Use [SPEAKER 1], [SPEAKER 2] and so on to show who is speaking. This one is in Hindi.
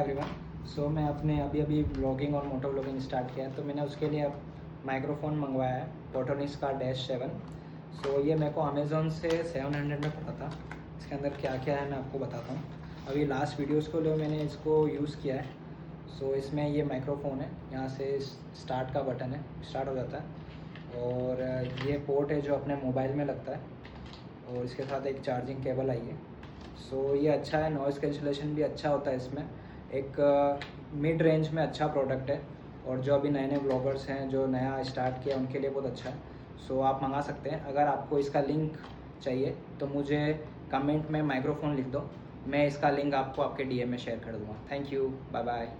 [SPEAKER 1] एवरीवन। सो मैं अपने अभी ब्लॉगिंग और मोटो ब्लॉगिंग स्टार्ट किया है, तो मैंने उसके लिए अब माइक्रोफ़ोन मंगवाया है, फोटोनिक्स का -7। सो ये मेरे को अमेज़ोन से 700 में पड़ा था। इसके अंदर क्या क्या है मैं आपको बताता हूँ। अभी लास्ट वीडियोज़ को लिए मैंने इसको यूज़ किया है। सो इसमें ये माइक्रोफ़ोन है, यहाँ से स्टार्ट का बटन है, स्टार्ट हो जाता है। और ये पोर्ट है जो अपने मोबाइल में लगता है, और इसके साथ एक चार्जिंग केबल आई है। सो ये अच्छा है, नॉइज़ कैंसिलेशन भी अच्छा होता है इसमें। एक मिड रेंज में अच्छा प्रोडक्ट है, और जो अभी नए नए ब्लॉगर्स हैं जो नया स्टार्ट किया उनके लिए बहुत अच्छा है। सो आप मंगा सकते हैं। अगर आपको इसका लिंक चाहिए तो मुझे कमेंट में माइक्रोफ़ोन लिख दो, मैं इसका लिंक आपको आपके डीएम में शेयर कर दूँगा। Thank you, bye bye.